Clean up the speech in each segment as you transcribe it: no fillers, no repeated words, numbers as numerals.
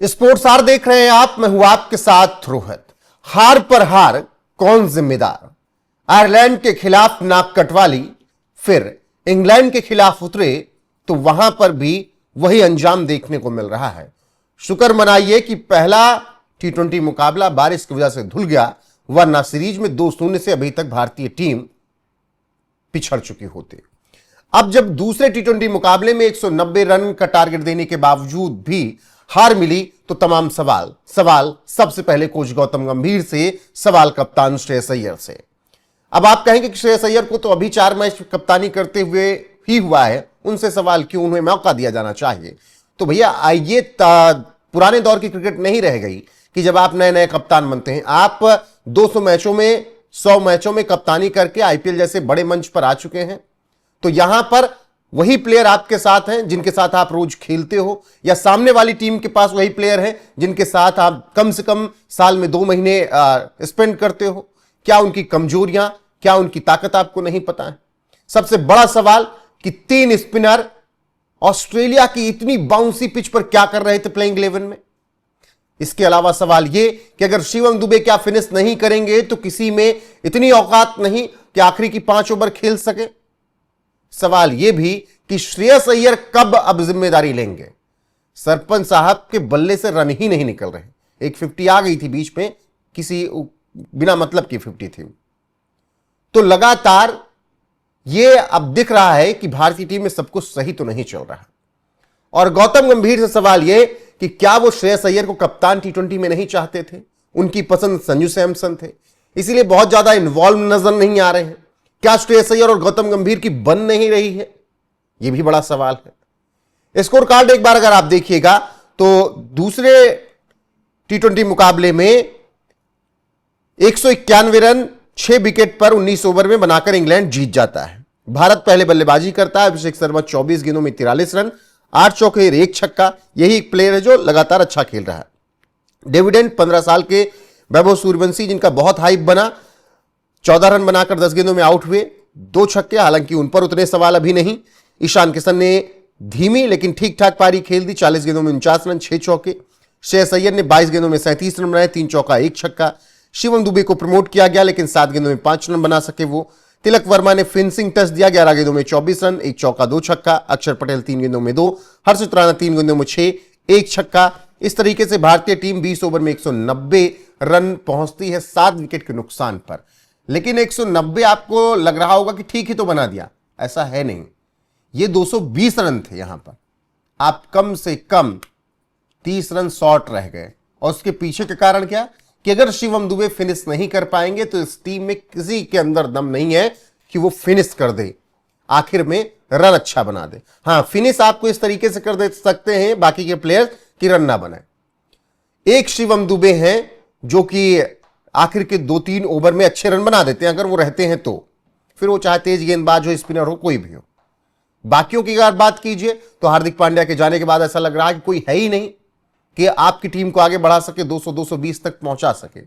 Sports are देख रहे हैं आप, मैं हूं आपके साथ रोहित। हार पर हार कौन जिम्मेदार? आयरलैंड के खिलाफ नाक कटवाली, फिर इंग्लैंड के खिलाफ उतरे तो वहां पर भी वही अंजाम देखने को मिल रहा है। शुक्र मनाइए कि पहला टी20 मुकाबला बारिश की वजह से धुल गया, वरना सीरीज में 2-0 से अभी तक भारतीय टीम पिछड़ चुकी होती। अब जब दूसरे टी20 मुकाबले में 190 रन का टारगेट देने के बावजूद भी हार मिली, तो तमाम सवाल सबसे पहले कोच गौतम गंभीर से, सवाल कप्तान श्रेयस अय्यर से। अब आप कहेंगे कि श्रेयस अय्यर को तो अभी 4 मैच कप्तानी करते हुए ही हुआ है, उनसे सवाल क्यों, उन्हें मौका दिया जाना चाहिए। तो भैया ये पुराने दौर की क्रिकेट नहीं रह गई कि जब आप नए नए कप्तान बनते हैं। आप 200 मैचों में, 100 मैचों में कप्तानी करके आईपीएल जैसे बड़े मंच पर आ चुके हैं। तो यहां पर वही प्लेयर आपके साथ हैं जिनके साथ आप रोज खेलते हो, या सामने वाली टीम के पास वही प्लेयर हैं जिनके साथ आप कम से कम साल में 2 महीने स्पेंड करते हो। क्या उनकी कमजोरियां, क्या उनकी ताकत आपको नहीं पता है? सबसे बड़ा सवाल कि 3 स्पिनर ऑस्ट्रेलिया की इतनी बाउंसी पिच पर क्या कर रहे थे प्लेइंग 11 में। इसके अलावा सवाल यह कि अगर शिवम दुबे क्या फिनिश नहीं करेंगे तो किसी में इतनी औकात नहीं कि आखिरी की 5 ओवर खेल सके। सवाल यह भी कि श्रेयस अय्यर कब अब जिम्मेदारी लेंगे। सरपंच साहब के बल्ले से रन ही नहीं निकल रहे। एक 50 आ गई थी बीच में, किसी बिना मतलब की 50 थी। तो लगातार यह अब दिख रहा है कि भारतीय टीम में सब कुछ सही तो नहीं चल रहा। और गौतम गंभीर से सवाल यह कि क्या वो श्रेयस अय्यर को कप्तान टी20 में नहीं चाहते थे? उनकी पसंद संजू सैमसन थे, इसीलिए बहुत ज्यादा इन्वॉल्व नजर नहीं आ रहे हैं। क्या श्रेयस अय्यर और गौतम गंभीर की बन नहीं रही है? यह भी बड़ा सवाल है। स्कोर कार्ड एक बार अगर आप देखिएगा तो दूसरे टी20 मुकाबले में 191 रन 6 विकेट पर 19 ओवर में बनाकर इंग्लैंड जीत जाता है। भारत पहले बल्लेबाजी करता है। अभिषेक शर्मा 24 गेंदों में 43 रन, 8 चौके 1 छक्का। यही एक प्लेयर है जो लगातार अच्छा खेल रहा है। डिविडेंड 15 साल के वैभव सूर्यवंशी, जिनका बहुत हाइप बना, 14 रन बनाकर 10 गेंदों में आउट हुए, 2 छक्के। हालांकि उन पर उतने सवाल अभी नहीं। ईशान किशन ने धीमी लेकिन ठीक ठाक पारी खेल दी, 40 गेंदों में 49 रन 6 चौके। श्रेयस अय्यर ने 22 गेंदों में 37 रन बनाए, 3 चौका 1 छक्का। शिवम दुबे को प्रमोट किया गया लेकिन 7 गेंदों में 5 रन बना सके वो। तिलक वर्मा ने फिनिशिंग टच दिया, 11 गेंदों में 24 रन, 1 चौका 2 छक्का। अक्षर पटेल 3 गेंदों में 2, हर्षित राणा 3 गेंदों में 6, 1 छक्का। इस तरीके से भारतीय टीम 20 ओवर में 190 रन पहुंचती है 7 विकेट के नुकसान पर। लेकिन 190 आपको लग रहा होगा कि ठीक ही तो बना दिया, ऐसा है नहीं। ये 220 रन थे। यहां पर आप कम से कम 30 रन शॉर्ट रह गए। और उसके पीछे का कारण क्या कि अगर शिवम दुबे फिनिश नहीं कर पाएंगे तो इस टीम में किसी के अंदर दम नहीं है कि वो फिनिश कर दे, आखिर में रन अच्छा बना दे। हां, फिनिश आपको इस तरीके से कर दे सकते हैं बाकी के प्लेयर्स की रन ना बनाए। एक शिवम दुबे हैं जो कि आखिर के 2-3 ओवर में अच्छे रन बना देते हैं अगर वो रहते हैं तो, फिर वो चाहे तेज गेंदबाज हो, स्पिनर हो, कोई भी हो। बाकियों की अगर बात कीजिए तो हार्दिक पांड्या के जाने के बाद ऐसा लग रहा है कि कोई है ही नहीं कि आपकी टीम को आगे बढ़ा सके, 200-220 तक पहुंचा सके।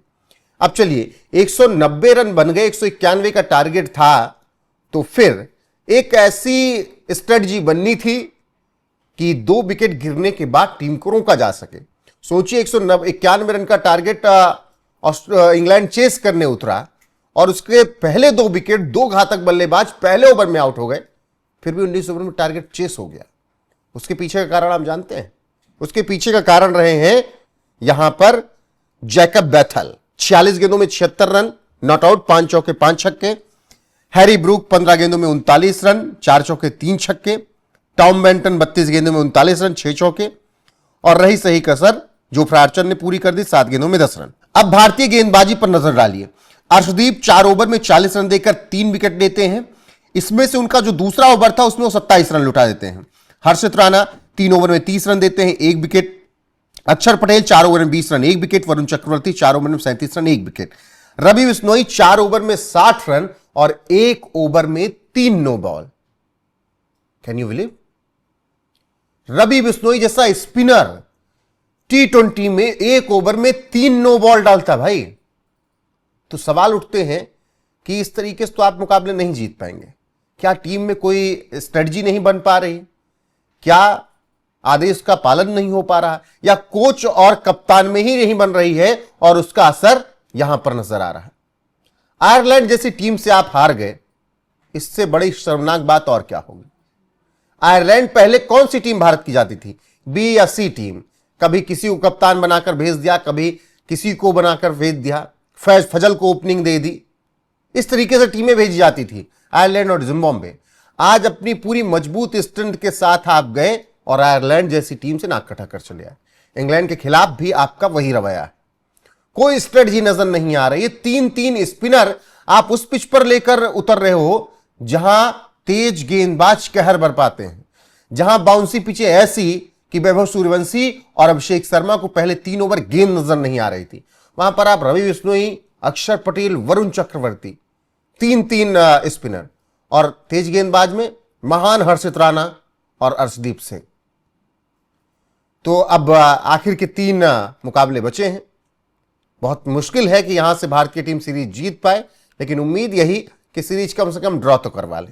अब चलिए, 190 रन बन गए, 191 का टारगेट था, तो फिर एक ऐसी स्ट्रेटजी बननी थी कि 2 विकेट गिरने के बाद टीम को रोका जा सके। सोचिए, 191 रन का टारगेट इंग्लैंड चेस करने उतरा और उसके पहले 2 विकेट 2 घातक बल्लेबाज पहले ओवर में आउट हो गए, फिर भी 19 ओवर में टारगेट चेस हो गया। उसके पीछे का कारण आप जानते हैं। उसके पीछे का कारण रहे हैं यहां पर जैकब बैथल, 46 गेंदों में 76 रन, नॉट आउट, 5 चौके 5 छक्के। हैरी ब्रूक 15 गेंदों में 39 रन, 4 चौके 3 छक्के। टॉम बेंटन 32 गेंदों में 39 रन, 6 चौके। और रही सही कसर जोफ्रा आर्चर ने पूरी कर दी, 7 गेंदों में 10 रन। अब भारतीय गेंदबाजी पर नजर डालिए। अर्शदीप 4 ओवर में 40 रन देकर 3 विकेट लेते हैं। इसमें से उनका जो दूसरा ओवर था उसमें वो 27 रन लुटा देते हैं। हर्षित राणा 3 ओवर में 30 रन देते हैं, 1 विकेट। अक्षर पटेल 4 ओवर में 20 run, 1 wicket. Varun Chakravarthy 4 over में 37 run, 1 wicket. Ravi Bishnoi 4 over में 60 रन और 1 ओवर में 3 no ball. Can you believe? Ravi Bishnoi जैसा स्पिनर टी20 में 1 ओवर में 3 नो बॉल डालता भाई। तो सवाल उठते हैं कि इस तरीके से तो आप मुकाबले नहीं जीत पाएंगे। क्या टीम में कोई स्ट्रेटजी नहीं बन पा रही? क्या आदेश का पालन नहीं हो पा रहा, या कोच और कप्तान में ही नहीं बन रही है और उसका असर यहां पर नजर आ रहा है। आयरलैंड जैसी टीम से आप हार गए, इससे बड़ी शर्मनाक बात और क्या होगी। आयरलैंड पहले कौन सी टीम भारत की जाती थी, बी या सी टीम। कभी किसी को कप्तान बनाकर भेज दिया, कभी किसी को बनाकर भेज दिया, फैज फजल को ओपनिंग दे दी, इस तरीके से टीमें भेजी जाती थी आयरलैंड और जिम्बाब्वे। आज अपनी पूरी मजबूत स्ट्रेंथ के साथ आप गए और आयरलैंड जैसी टीम से नाक कटा कर चले आए। इंग्लैंड के खिलाफ भी आपका वही रवैया है, कोई स्ट्रेटजी नजर नहीं आ रही है। 3-3 स्पिनर आप उस पिच पर लेकर उतर रहे हो जहां तेज गेंदबाज कहर बरपाते हैं, जहां बाउंसी पिचें ऐसी कि वैभव सूर्यवंशी और अभिषेक शर्मा को पहले 3 ओवर गेंद नजर नहीं आ रही थी, वहां पर आप रवि बिश्नोई, अक्षर पटेल, वरुण चक्रवर्ती, 3-3 स्पिनर, और तेज गेंदबाज में महान हर्षित राणा और अर्शदीप सिंह। तो अब आखिर के 3 मुकाबले बचे हैं। बहुत मुश्किल है कि यहां से भारत की टीम सीरीज जीत पाए, लेकिन उम्मीद यही कि सीरीज कम से कम ड्रॉ तो करवा ले,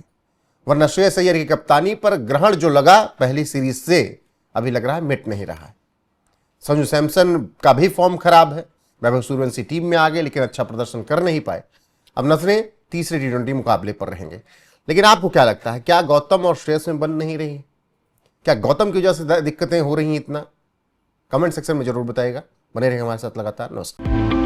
वरना श्रेयस अय्यर की कप्तानी पर ग्रहण जो लगा पहली सीरीज से, अभी लग रहा है मिट नहीं रहा है। संजू सैमसन का भी फॉर्म खराब है, वैभव सूर्यवंशी टीम में आ गए लेकिन अच्छा प्रदर्शन कर नहीं पाए। अब नजरें तीसरे T20 मुकाबले पर रहेंगे। लेकिन आपको क्या लगता है, क्या गौतम और श्रेयस में बन नहीं रही? क्या गौतम की वजह से दिक्कतें हो रही हैं इतना? कमेंट सेक्शन में जरूर बताइएगा। बने रहेंगे हमारे साथ लगातार। नमस्कार।